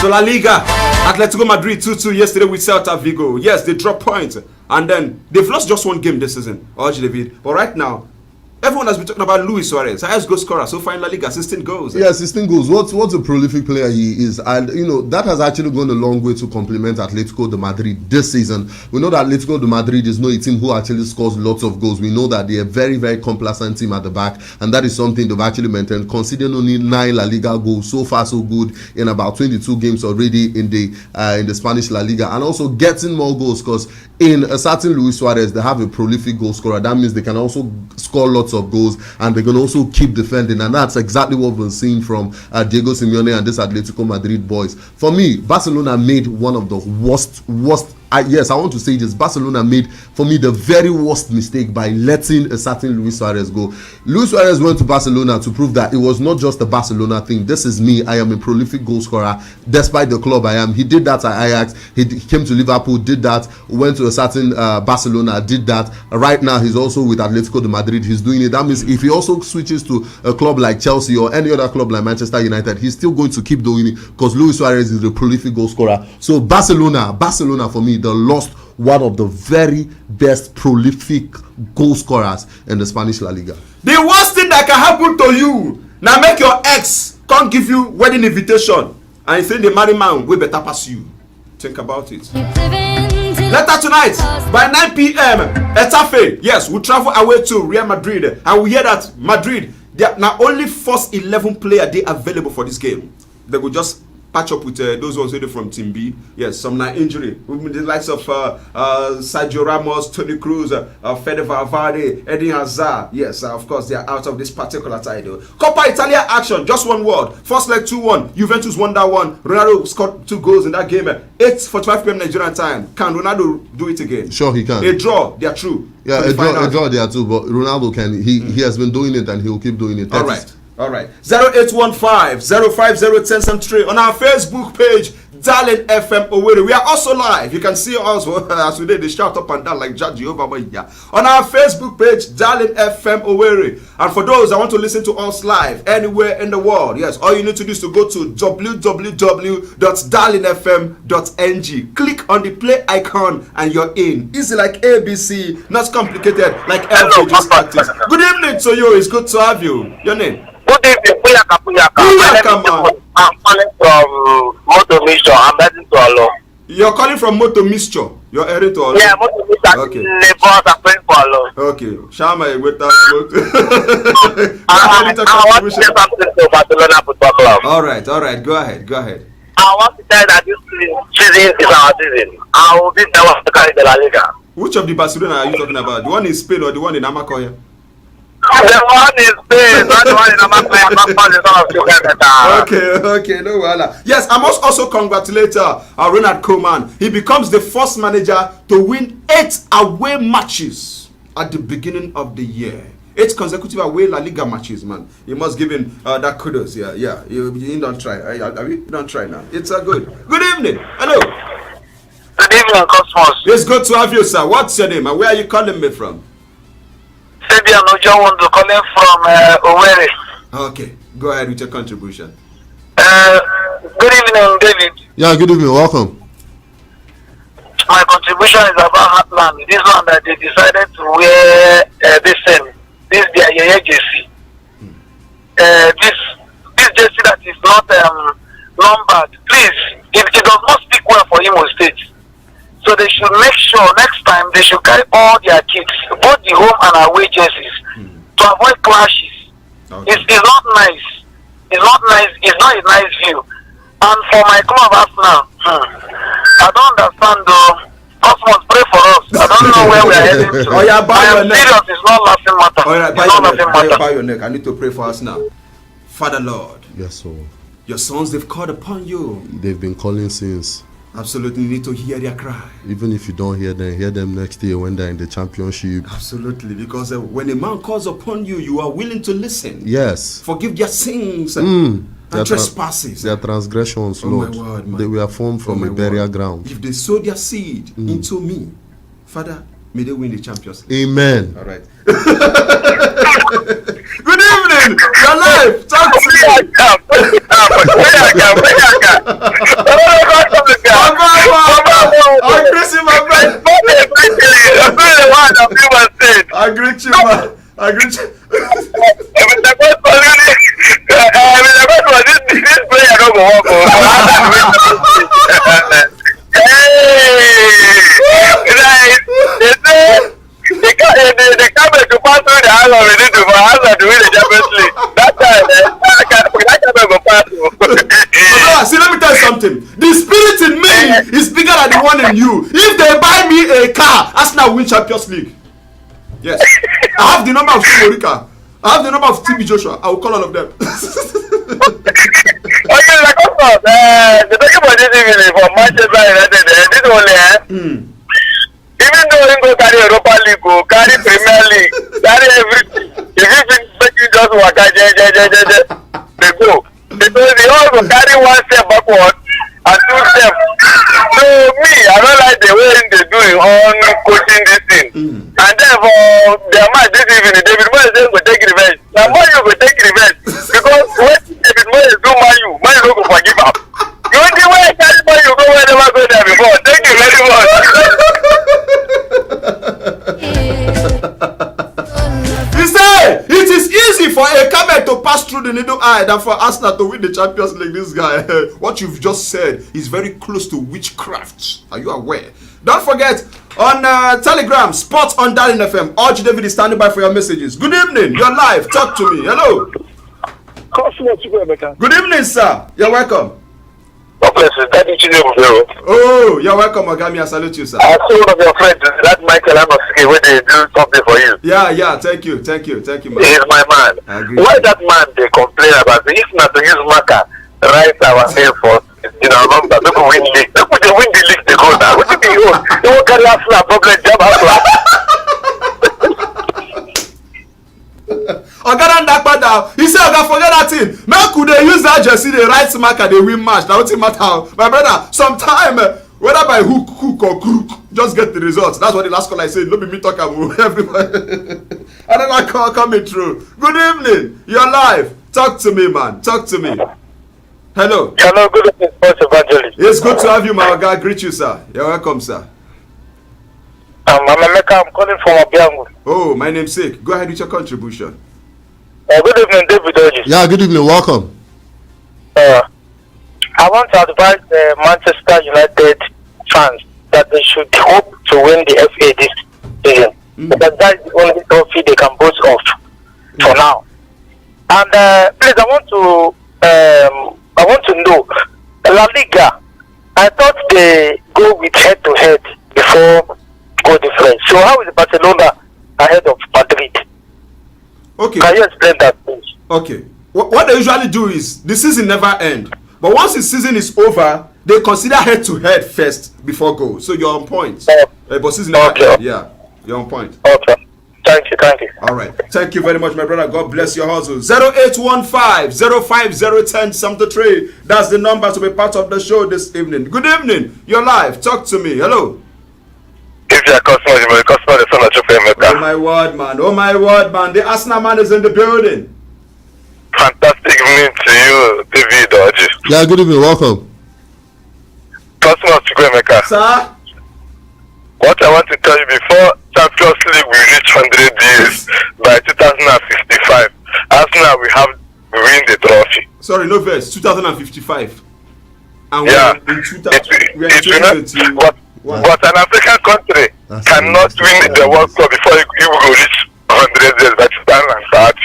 So La Liga, Atletico Madrid 2-2 yesterday with Celta Vigo. Yes, they dropped points. And then they've lost just one game this season, David. But right now, everyone has been talking about Luis Suarez, highest goal scorer so far in La Liga, 16 goals. Yeah, 16 goals. What a prolific player he is. And, that has actually gone a long way to complement Atletico de Madrid this season. We know that Atletico de Madrid is not a team who actually scores lots of goals. We know that they are a very, very complacent team at the back. And that is something they've actually maintained, considering only 9 La Liga goals. So far, so good in about 22 games already in the Spanish La Liga. And also getting more goals because in a certain Luis Suarez, they have a prolific goal scorer. That means they can also score lots of goals and they can also keep defending, and that's exactly what we've seen from Diego Simeone and this Atletico Madrid boys. For me, Barcelona made one of the worst I want to say this. Barcelona made, for me, the very worst mistake by letting a certain Luis Suarez go. Luis Suarez went to Barcelona to prove that it was not just a Barcelona thing. This is me. I am a prolific goal scorer despite the club I am. He did that at Ajax. He came to Liverpool, did that. Went to a certain Barcelona, did that. Right now, he's also with Atletico de Madrid. He's doing it. That means if he also switches to a club like Chelsea or any other club like Manchester United, he's still going to keep doing it because Luis Suarez is a prolific goal scorer. So Barcelona for me, they lost one of the very best prolific goal scorers in the Spanish La Liga. The worst thing that can happen to you now, make your ex come give you wedding invitation and you think the married man will better pass you. Think about it. Later tonight by 9 p.m. Etafe, yes, we'll travel away to Real Madrid and we hear that Madrid, they are now only first 11 player they available for this game. They will just patch up with those ones from Team B. Yes, some night injury. With the likes of Sergio Ramos, Toni Kroos, Fede Valverde, Eden Hazard. Yes, of course, they are out of this particular title. Coppa Italia action, just one word. First leg 2-1. Juventus won that one. Ronaldo scored 2 goals in that game. 8:45 p.m. Nigerian time. Can Ronaldo do it again? Sure, he can. A draw, they are true. Yeah, a draw, they are too. But Ronaldo can. He has been doing it and he'll keep doing it. All right. 0815-050-1073 on our Facebook page, Darling FM Owerri. We are also live. You can see us as we did the shout up and down like Judge Jehovah on our Facebook page, Darling FM Owerri. And for those that want to listen to us live anywhere in the world, yes, all you need to do is to go to www.darlingfm.ng. Click on the play icon and you're in. Easy like ABC, not complicated like LG just practice. Good evening to you. It's good to have you. Your name? Good evening, Puyaka. I'm calling from Moto Mixture. I'm heading to Olo. You're calling from Moto Mixture. You're heading to Olo. Yeah, Moto Mixture. Okay. Neighbors are praying for Olo. Okay. Shama, with that. I want to say something to Barcelona Football Club. All right. Go ahead. I want to tell that this season is our season. I will be the one to carry the La Liga. Which of the Barcelona are you talking about? The one in Spain or the one in Amakoya? The one is Spain. That one is not playing. Not the son of Chukwuemeka. Okay, no wala. Yes, I must also congratulate Ronald Koeman. He becomes the first manager to win 8 away matches at the beginning of the year. 8 consecutive away La Liga matches, man. You must give him that kudos. Yeah. You don't try. You don't try now. It's good. Good evening. Hello. Good evening, Cosmos. It's good to have you, sir. What's your name and where are you calling me from? Fabian Ojo calling from Owerri. Okay, go ahead with your contribution. Good evening, David. Yeah, good evening. Welcome. My contribution is about Heartland. This one that they decided to wear this their Yeye jersey. This jersey that is not numbered. Please, it does not speak well for Imo State. So they should make sure next time they should carry all their kits, both the home and away jerseys, to avoid clashes. Okay. It's not nice. It's not nice. It's not a nice view. And for my club Arsenal, I don't understand though. Cosmos, pray for us. I don't know where we are heading to. Oh yeah, I am serious. It's not laughing matter. All right, buy your neck. I need to pray for us now. Father Lord. Yes, sir. Your sons, they've called upon you. They've been calling since. Absolutely need to hear their cry. Even if you don't hear them next year when they're in the championship. Absolutely, because when a man calls upon you, you are willing to listen. Yes. Forgive their sins and trespasses. Their transgressions, Lord. My word, man. They were formed from a burial ground. If they sow their seed into me, Father, may they win the Champions League. Amen. All right. Good evening. Your life. Talk to me. I greet you, man. I greet you. This player don't go walk. They come to pass through the house already to win the Champions League. That time, I can't go pass. See, let me tell you something. The spirit in me is bigger than the one in you. If they buy me a car, Arsenal win Champions League. Yes. I have the number of Chukwuemeka. I have the number of TB Joshua. I will call all of them. Okay, like also, the talking about this evening for Manchester United, this only, even though he go carry Europa League, go carry Premier League, carry everything, if you think you just work out, they go. Because they all go carry one step backward and 2 steps. So me, I don't like the way they do it on coaching this thing. And therefore, their match this evening, David Moyes is going to take revenge. Now, why you go take revenge? Because when David Moyes do Man don't go forgive him. The only way I carry Man U go where never go there before. Thank you very much. He said it is easy for a camel to pass through the needle eye than for Arsenal to win the Champions League. This guy, what you've just said is very close to witchcraft. Are you aware? Don't forget on Telegram, Sports on Darling FM. Archie David is standing by for your messages. Good evening. You're live. Talk to me. Hello. Good evening, sir. You're welcome. Oh, you're welcome, Ogami. I salute you, sir. I saw one of your friends, that Michael Amoski, when they do something for you. Yeah. Thank you, man. He is my man. I agree. Why that man they complain about it? If not to use marker, write our name for number. People win league. People they win the league. They go now. What do you do? They won't carry a slap. Problem job a slap. Oga that back down. He said, Oga, forget that thing. Man, could they use that jersey, the right marker, they win match. Now, what's it matter? My brother, sometime, whether by hook or crook, just get the results. That's what the last call I said. Let me talk about everybody. Another call coming through. Good evening. You're live. Talk to me, man. Talk to me. Hello. Hello, good evening, Sports Evangelist. It's good to have you, my Oga. I greet you, sir. You're welcome, sir. I'm Emeka. I'm calling from Obiangu. Oh, my namesake. Go ahead with your contribution. Good evening, David Oji. Yeah, good evening. Welcome. I want to advise the Manchester United fans that they should hope to win the FA this season. Because that's the only trophy they can boast of for now. And please, I want to know, La Liga, I thought they go with head-to-head before goal difference. So how is Barcelona ahead of Madrid? Okay. Can you explain that, please? Okay. What they usually do is the season never end, but once the season is over, they consider head-to-head first before goal. So you're on point. But season never end. Yeah, you're on point. Okay. Thank you. All right. Thank you very much, my brother. God bless your hustle. 0815-050-1073. That's the number to be part of the show this evening. Good evening. You're live. Talk to me. Hello. If you're a customer, the son of Chukwuemeka. Oh my word, man. The Arsenal man is in the building. Fantastic evening to you, David Oji. Yeah, good evening. Welcome. Customer of Chukwuemeka. Sir? What I want to tell you, before Champions League will reach 100 years by 2055, Arsenal will win the trophy. Sorry, no verse. 2055. And yeah. We're in 2020. But an African country cannot win the World Cup before you will reach 100 years by 2030.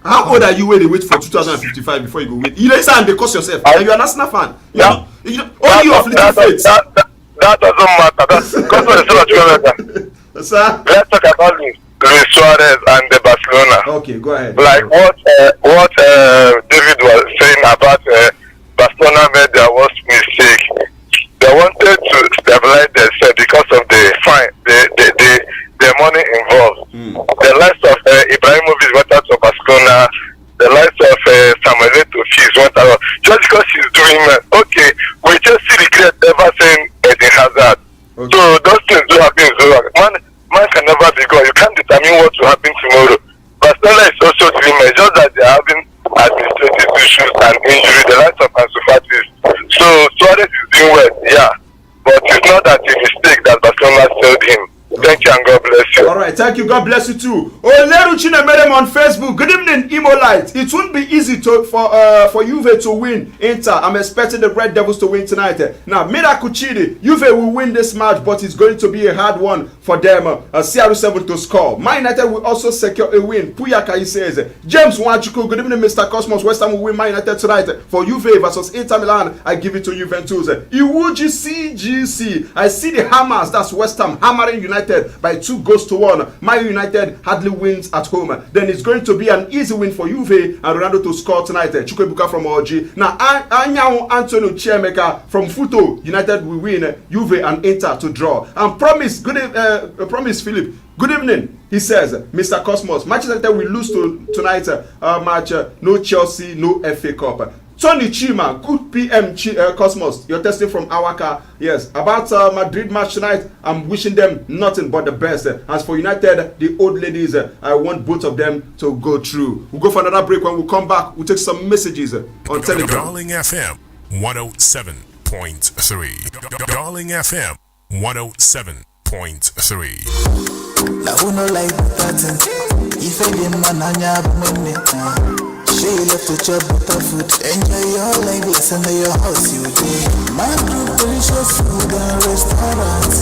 How old are you when they wait for 2055 before you go win? You listen, they cost yourself. Are you an Arsenal fan? Only you of little faith. That doesn't matter. That's because of the son of Chukwuemeka. Sir? Let's talk about Luis Suarez and the Barcelona. Okay, go ahead. Like what David was saying about Barcelona made their worst mistake. They wanted to stabilize themselves because of the fine, the money involved. The likes of Ibrahimovic went out to Barcelona. The likes of Samuel Eto'o went out just because he's doing well. Okay, we just see regret ever saying Eden Hazard. Okay. So those things do happen. Man can never be God. You can't determine what will happen tomorrow. Barcelona is also doing well. Just that they're having administrative issues and injury. The likes of Ansu Fati. So Suarez is doing well, yeah. But it's not that a mistake that Barcelona sold him. Thank you and God bless you. All right, thank you. God bless you too. Oleru Chinemere on Facebook. Good evening, Imolite. It won't be easy for Juve to win Inter. I'm expecting the Red Devils to win tonight. Now, Miracle Chidi, Juve will win this match, but it's going to be a hard one for them. CR7 to score. Man United will also secure a win. Puyaka, he says. James Wanchuku, good evening, Mr. Cosmos. West Ham will win Man United tonight. For Juve versus Inter Milan, I give it to Juventus. Iwuji CGC. I see the Hammers. That's West Ham hammering United by 2-1. Man United hardly wins at home. Then it's going to be an easy win for Juve and Ronaldo to score tonight. Chukwuemeka from Oji. Now Anyanwu Anthony Chukwuemeka from Futo. United will win. Juve and Inter to draw. And promise Philip. Good evening. He says, Mr. Cosmos, Manchester United will lose tonight match. No Chelsea, no FA Cup. Tony Chima, good PM Cosmos. You're testing from Awaka. Yes, about Madrid match tonight, I'm wishing them nothing but the best. As for United, the old ladies, I want both of them to go through. We'll go for another break. When we come back, we'll take some messages on Telegram. Darling FM 107.3. Darling FM 107.3. She left to chop butter food. Enjoy your life, listen to your house, you do. My group, delicious food and restaurants.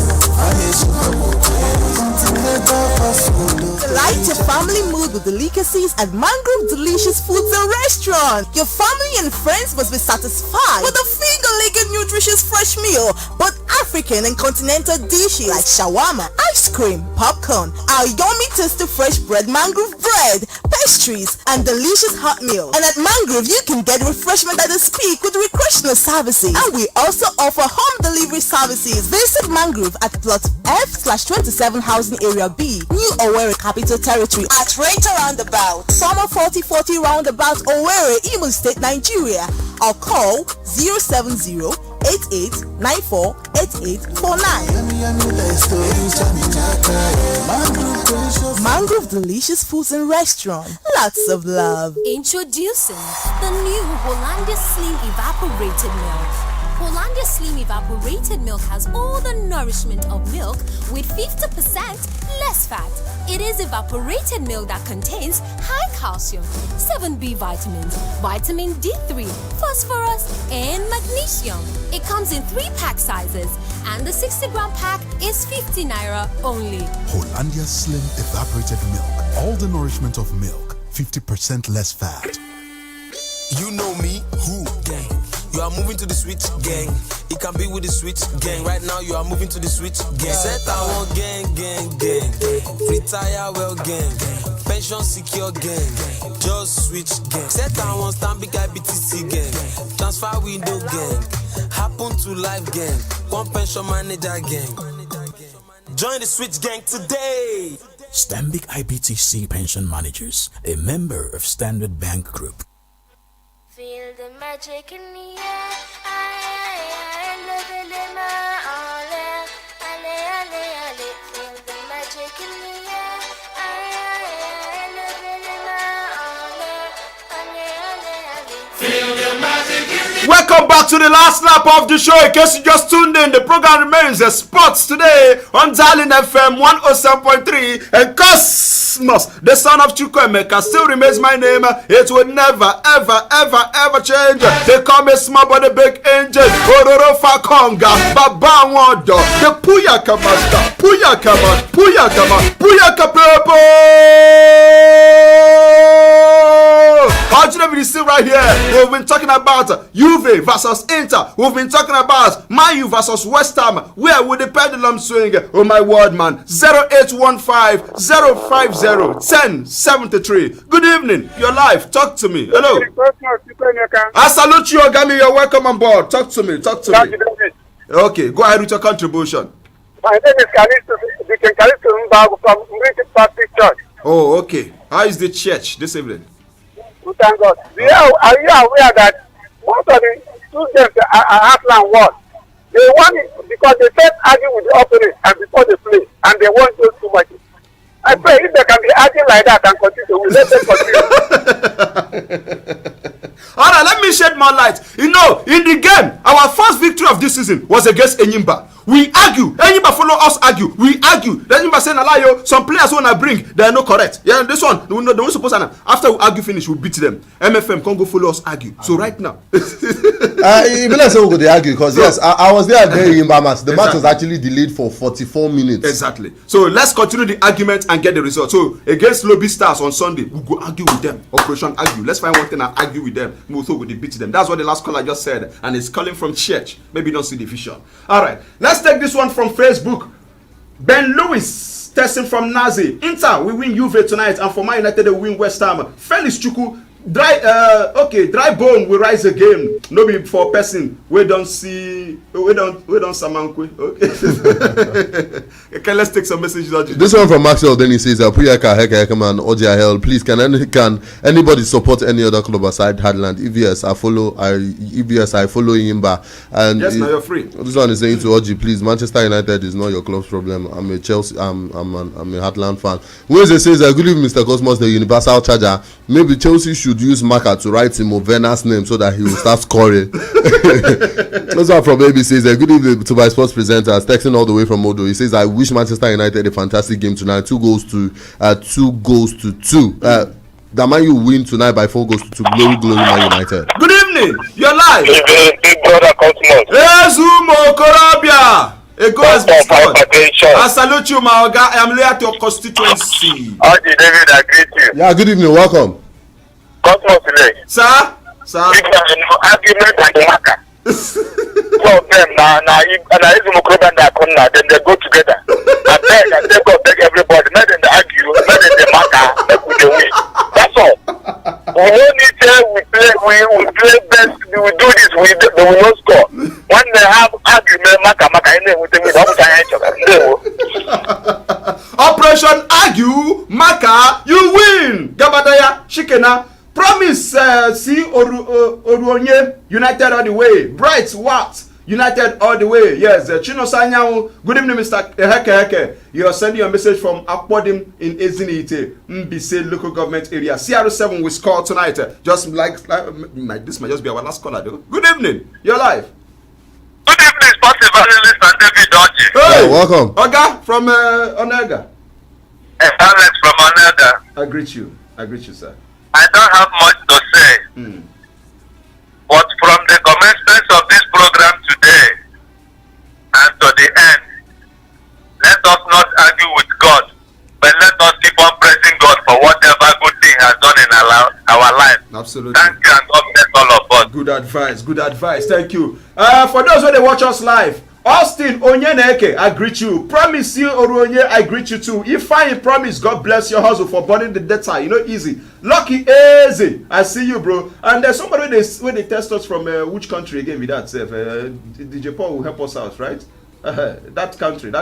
Light your family mood with delicacies at Mangrove Delicious Foods and Restaurant. Your family and friends must be satisfied with a finger-licking nutritious fresh meal, both African and continental dishes like shawarma, ice cream, popcorn, our yummy tasty fresh bread, mangrove bread, pastries, and delicious hot meals. And at Mangrove, you can get refreshment at the speak with recreational services. And we also offer home delivery services. Visit Mangrove at plot F/27 Housing Area B, New Owerri Capital Territory at Renter Roundabout, Summer 4040 Roundabout, Owerri, Imo State, Nigeria. Or call 070-8894-8849. Mangrove Delicious Foods and Restaurant. Lots of love. Introducing the new Hollandia Slim Evaporated Milk. Hollandia Slim Evaporated Milk has all the nourishment of milk with 50% less fat. It is evaporated milk that contains high calcium, 7B vitamins, vitamin D3, phosphorus, and magnesium. It comes in 3-pack sizes, and the 60-gram pack is 50 naira only. Hollandia Slim Evaporated Milk. All the nourishment of milk, 50% less fat. You know me, who gang? You are moving to the switch gang. It can be with the switch gang. Right now you are moving to the switch gang. Set I want gang. Retire well gang. pension secure gang. Just switch gang. Set and one stand big IBTC gang. Transfer window gang. Happen to life gang. One pension manager gang. Join the switch gang today. Stanbic IBTC Pension Managers, a member of Standard Bank Group. Feel the magic in the air. Feel the magic in the air. Welcome back to the last lap of the show. In case you just tuned in, the program remains a sports today on Darling FM 107.3, and Cosmos, the son of Chukwuemeka, still remains my name. It will never, ever, ever, ever change. They call me small but the big angel. Ororo Fakonga, Baba Wando, the Puyaka master, Puyaka man, Puyaka man, Puyaka people. How do you know still right here? We've been talking about Juve versus Inter. We've been talking about Man U versus West Ham. Where would the pendulum swing? Oh my word, man. 0815-050-1073. Good evening. You're live. Talk to me. Hello. I salute you, Ogami. You're welcome on board. Talk to me. Talk to me. Okay, go ahead with your contribution. My name is Kalisto Mbago from British Baptist Church. Oh, okay. How is the church this evening? Thank God. Are you aware that most of the students are Heartland won? They won it because they first argue with the opponent and before they play, and they won those too much. I pray if they can be arguing like that and continue, we'll let them continue. All right, let me shed more light. You know, in the game, our first victory of this season was against Enyimba. We argue. Enyimba follow us argue. We argue. Then Enyimba say, Nalayo, some players want to bring, they are not correct. Yeah, this one, they were supposed to. After we argue finish, we beat them. MFM can't go follow us argue. So right now. Even let's say we go to argue, because yes, I was there at the Enyimba match. The match was actually delayed for 44 minutes. Exactly. So let's continue the argument and get the result. So against Lobby Stars on Sunday, we'll go argue with them. Operation argue. Let's find one thing and argue with them. We'll throw with the beat them. That's what the last caller just said. And it's calling from church. Maybe don't see the vision. All right. Let's take this one from Facebook. Ben Lewis testing from Nazi. Inter, we win Juve tonight, and for Man United, they win West Ham. Felix Chukwu, dry bone will rise again. No be for person. We don't see. We don't Samankwe. Okay, let's take some messages. This one from Maxwell. Then he says, "Puyaka Heka man, Oja Hell. Please, can anybody support any other club aside Hadland? If yes, I follow. I follow Yimba. And yes, now you're free. This one is saying to Oji, please, Manchester United is not your club's problem. I'm a Chelsea. I'm a Hadland fan. Wednesday says, "Good evening, Mr. Cosmos, the Universal Charger. Maybe Chelsea should use marker to write Timo Werner's name so that he will start scoring." This one from ABC says, "Good evening to my sports presenters. Texting all the way from Odo. He says, I wish Manchester United a fantastic game tonight. 2 goals to 2. The Man U win tonight by 4 goals to 2. Glory, Man United." Good evening. You're live. Big brother Cosmos. Ezumo Korabia. A goal has been scored. I salute you, my Oga. I am loyal to your constituency. David, I greet you. Yeah, good evening. Welcome. Cosmos today. Sir? Argument and marker. Two of them now is Mukroban that come now, then they go together. I beg everybody, not in the argue, not in the marker, not with the win. That's all. We don't need to we play best, we do this, we will not score. When they have argument, marker, and then we think we don't Operation Argue, marker, you win. Gabadaya, Shikena. Promise, see Oruonye, United all the way. Bright, what? United all the way. Yes, Chino Sanyao. Good evening, Mr. Heke. You are sending a message from Akpodim in Ezinite, Mbise local government area. CR7 will score tonight. Just like this might just be our last caller, though. Good evening. You're live. Good evening, sports evangelist and David Dodge. Hey, welcome. Oga from Onega. Alex from Onega. I greet you, sir. I don't have much to say. But from the commencement of this program today and to the end, let us not argue with God, but let us keep on praising God for whatever good thing has done in our life. Absolutely. Thank you, and God bless all of us. Good advice. Thank you. For those who they watch us live Austin Onyeneke, I greet you. Promise you, Oruonye, I greet you too. If I promise, God bless your hustle for burning the data. You know, easy. Lucky, easy. I see you, bro. And there's somebody when they test us from which country again with that? DJ Paul will help us out, right? That country.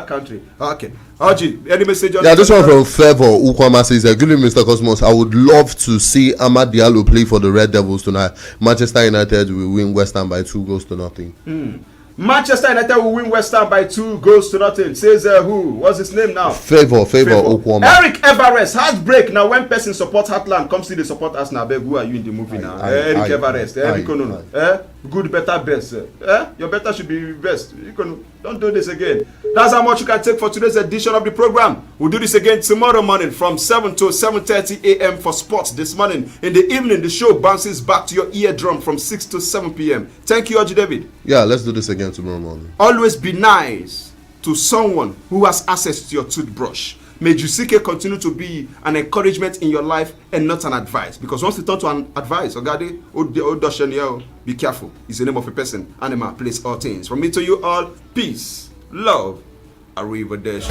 Okay. Oji, any message on this one from Favor Ukwama says, good evening, Mr. Cosmos. I would love to see Amad Diallo play for the Red Devils tonight. Manchester United will win West Ham by 2-0. Manchester United will win West Ham by 2-0. Says who? What's his name now? Favor Okwama. Eric Everest. Heartbreak. Now when person support Heartland, come see the support us now. Who are you in the movie now? Eric Everest. Good, better, best. Your better should be best. Don't do this again. That's how much you can take for today's edition of the program. We'll do this again tomorrow morning from 7 to 7:30 a.m. for sports this morning. In the evening, the show bounces back to your eardrum from 6 to 7 p.m. Thank you, Oji David. Yeah, let's do this again tomorrow morning. Always be nice to someone who has access to your toothbrush. May Jusike continue to be an encouragement in your life and not an advice. Because once you turn to an advice, be careful. It's the name of a person, animal, place, all things. From me to you all, peace, love, arrivederci.